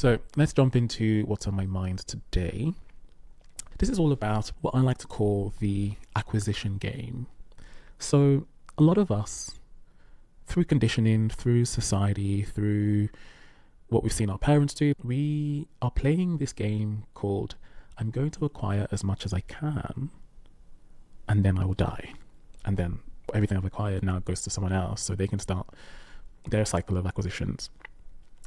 So let's jump into what's on my mind today. This is all about what I like to call the acquisition game. So a lot of us, through conditioning, through society, through what we've seen our parents do, we are playing this game called I'm going to acquire as much as I can and then I will die. And then everything I've acquired now goes to someone else so they can start their cycle of acquisitions.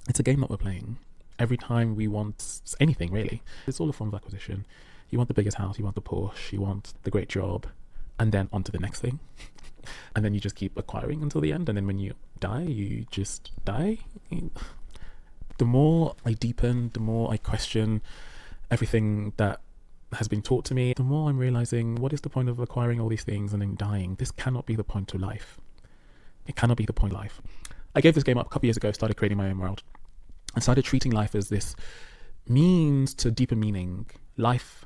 It's a game that we're playing. Every time we want anything, really, it's all a form of acquisition. You want the biggest house, you want the Porsche, you want the great job, and then on to the next thing. And then you just keep acquiring until the end. And then when you die, you just die. The more I deepen, the more I question everything that has been taught to me, the more I'm realizing, what is the point of acquiring all these things and then dying? This cannot be the point to life. It cannot be the point of life. I gave this game up a couple years ago, started creating my own world, and started treating life as this means to deeper meaning. Life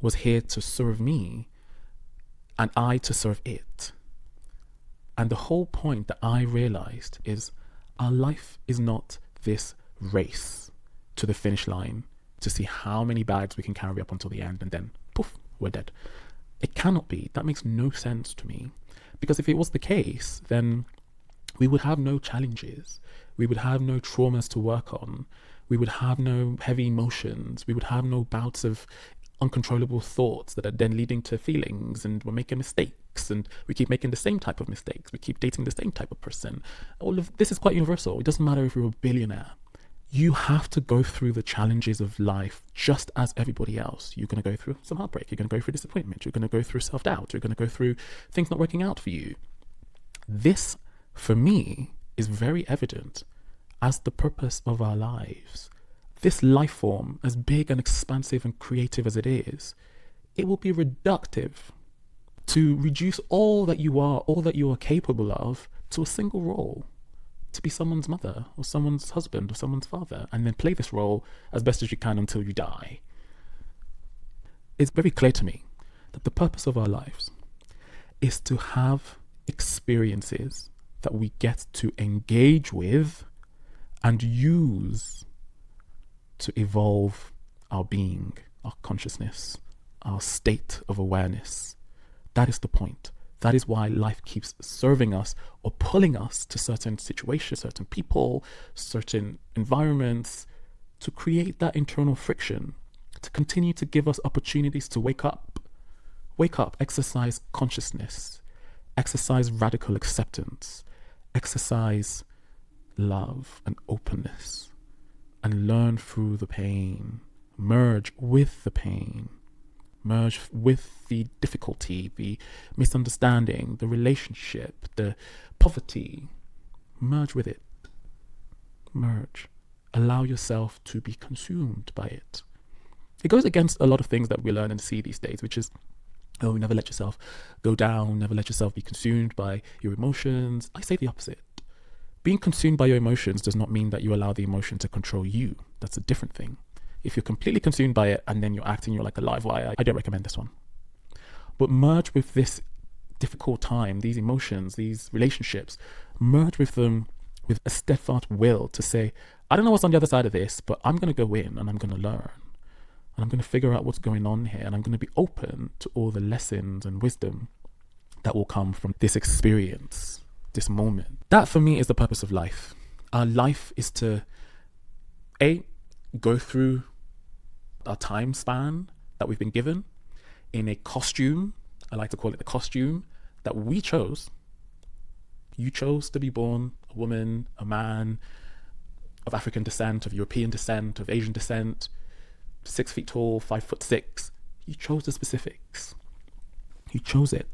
was here to serve me and I to serve it. And the whole point that I realized is our life is not this race to the finish line to see how many bags we can carry up until the end and then poof, we're dead. It cannot be. That makes no sense to me. Because if it was the case, then we would have no challenges. We would have no traumas to work on. We would have no heavy emotions. We would have no bouts of uncontrollable thoughts that are then leading to feelings, and we're making mistakes and we keep making the same type of mistakes. We keep dating the same type of person. All of this is quite universal. It doesn't matter if you're a billionaire. You have to go through the challenges of life just as everybody else. You're going to go through some heartbreak. You're going to go through disappointment. You're going to go through self-doubt. You're going to go through things not working out for you. This, for me, is very evident as the purpose of our lives. This life form, as big and expansive and creative as it is, it will be reductive to reduce all that you are capable of to a single role. To be someone's mother or someone's husband or someone's father, and then play this role as best as you can until you die. It's very clear to me that the purpose of our lives is to have experiences that we get to engage with and use to evolve our being, our consciousness, our state of awareness. That is the point. That is why life keeps serving us or pulling us to certain situations, certain people, certain environments, to create that internal friction, to continue to give us opportunities to wake up, exercise consciousness, exercise radical acceptance, exercise love and openness, and learn through the pain, merge with the pain, merge with the difficulty, the misunderstanding, the relationship, the poverty. Merge with it. Merge. Allow yourself to be consumed by it. It goes against a lot of things that we learn and see these days, which is, oh, never let yourself go down, never let yourself be consumed by your emotions. I say the opposite. Being consumed by your emotions does not mean that you allow the emotion to control you. That's a different thing. If you're completely consumed by it and then you're acting, you're like a live wire, I don't recommend this one. But merge with this difficult time, these emotions, these relationships, merge with them with a steadfast will to say, I don't know what's on the other side of this, but I'm going to go in and I'm going to learn. And I'm going to figure out what's going on here. And I'm going to be open to all the lessons and wisdom that will come from this experience, this moment. That for me is the purpose of life. Our life is to, go through our time span that we've been given in a costume. I like to call it the costume that we chose. You chose to be born a woman, a man of African descent, of European descent, of Asian descent, 6 feet tall, 5'6". You chose the specifics. You chose it.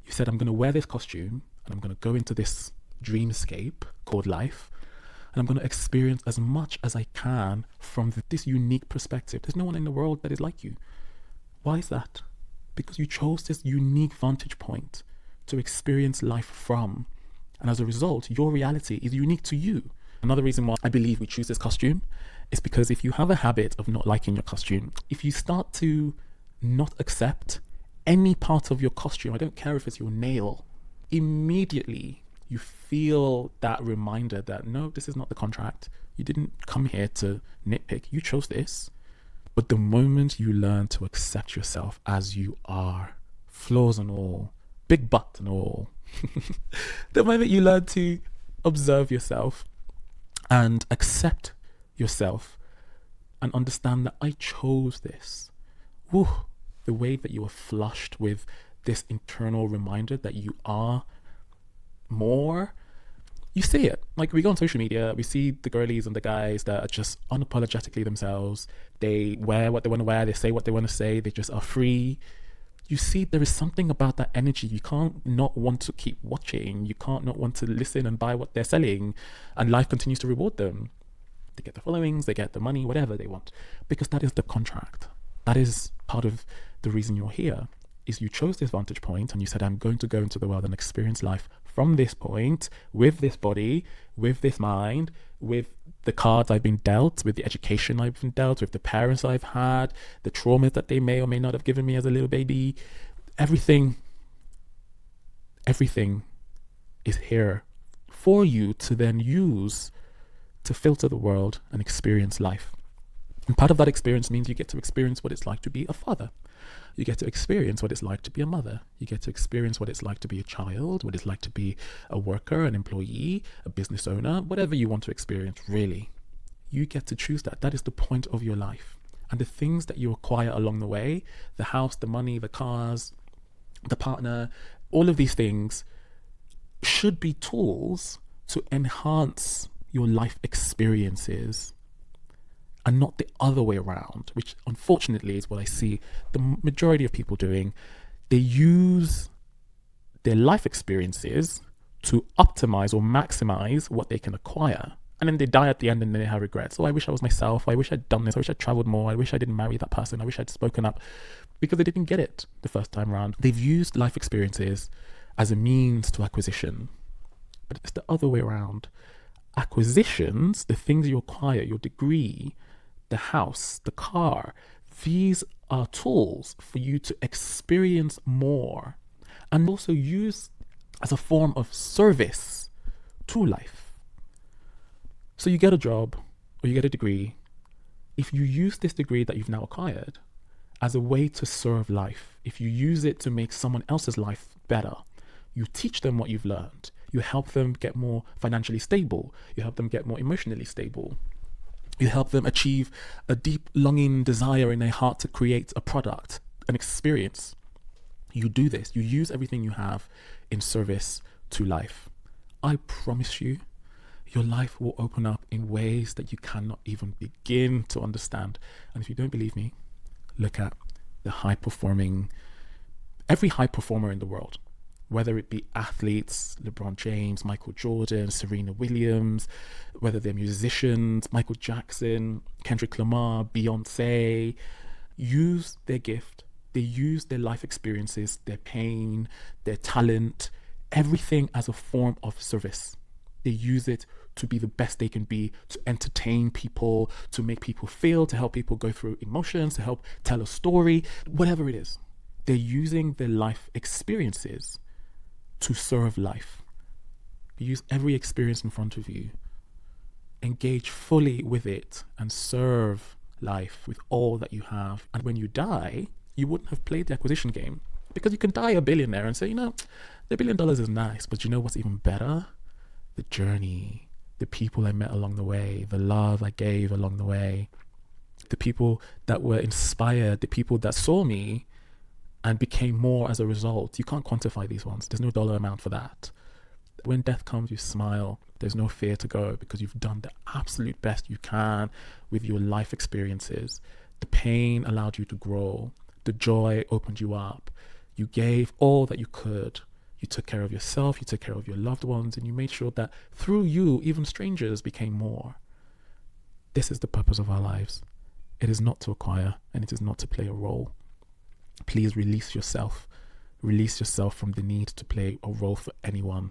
You said, I'm going to wear this costume and I'm going to go into this dreamscape called life. And I'm going to experience as much as I can from this unique perspective. There's no one in the world that is like you. Why is that? Because you chose this unique vantage point to experience life from. And as a result, your reality is unique to you. Another reason why I believe we choose this costume is because if you have a habit of not liking your costume, if you start to not accept any part of your costume, I don't care if it's your nail, immediately you feel that reminder that no, this is not the contract. You didn't come here to nitpick. You chose this. But the moment you learn to accept yourself as you are, flaws and all, big butt and all, the moment you learn to observe yourself and accept yourself and understand that I chose this, whew, the way that you are flushed with this internal reminder that you are more, you see it. Like, we go on social media, we see the girlies and the guys that are just unapologetically themselves. They wear what they want to wear, they say what they want to say, they just are free. You see, there is something about that energy you can't not want to keep watching. You can't not want to listen and buy what they're selling, and life continues to reward them. They get the followings, they get the money, whatever they want, because that is the contract. That is part of the reason you're here, is you chose this vantage point and you said, I'm going to go into the world and experience life from this point, with this body, with this mind, with the cards I've been dealt, with the education I've been dealt, with the parents I've had, the traumas that they may or may not have given me as a little baby. Everything is here for you to then use to filter the world and experience life. And part of that experience means you get to experience what it's like to be a father. You get to experience what it's like to be a mother. You get to experience what it's like to be a child, what it's like to be a worker, an employee, a business owner, whatever you want to experience, really. You get to choose that. That is the point of your life. And the things that you acquire along the way, the house, the money, the cars, the partner, all of these things should be tools to enhance your life experiences, and not the other way around, which unfortunately is what I see the majority of people doing. They use their life experiences to optimize or maximize what they can acquire. And then they die at the end and then they have regrets. Oh, I wish I was myself. I wish I'd done this. I wish I'd traveled more. I wish I didn't marry that person. I wish I'd spoken up, because they didn't get it the first time around. They've used life experiences as a means to acquisition, but it's the other way around. Acquisitions, the things you acquire, your degree, the house, the car, these are tools for you to experience more and also use as a form of service to life. So you get a job or you get a degree. If you use this degree that you've now acquired as a way to serve life, if you use it to make someone else's life better, you teach them what you've learned. You help them get more financially stable. You help them get more emotionally stable. You help them achieve a deep longing desire in their heart to create a product, an experience. You do this. You use everything you have in service to life. I promise you, your life will open up in ways that you cannot even begin to understand. And if you don't believe me, look at every high performer in the world, whether it be athletes, LeBron James, Michael Jordan, Serena Williams, whether they're musicians, Michael Jackson, Kendrick Lamar, Beyoncé, use their gift. They use their life experiences, their pain, their talent, everything as a form of service. They use it to be the best they can be, to entertain people, to make people feel, to help people go through emotions, to help tell a story, whatever it is. They're using their life experiences to serve life. Use every experience in front of you. Engage fully with it and serve life with all that you have. And when you die, you wouldn't have played the acquisition game, because you can die a billionaire and say, the $1 billion is nice, but you know what's even better? The journey, the people I met along the way, the love I gave along the way, the people that were inspired, the people that saw me and became more as a result. You can't quantify these ones. There's no dollar amount for that. When death comes, you smile. There's no fear to go, because you've done the absolute best you can with your life experiences. The pain allowed you to grow. The joy opened you up. You gave all that you could. You took care of yourself, you took care of your loved ones, and you made sure that through you, even strangers became more. This is the purpose of our lives. It is not to acquire, and it is not to play a role. Please release yourself. Release yourself from the need to play a role for anyone.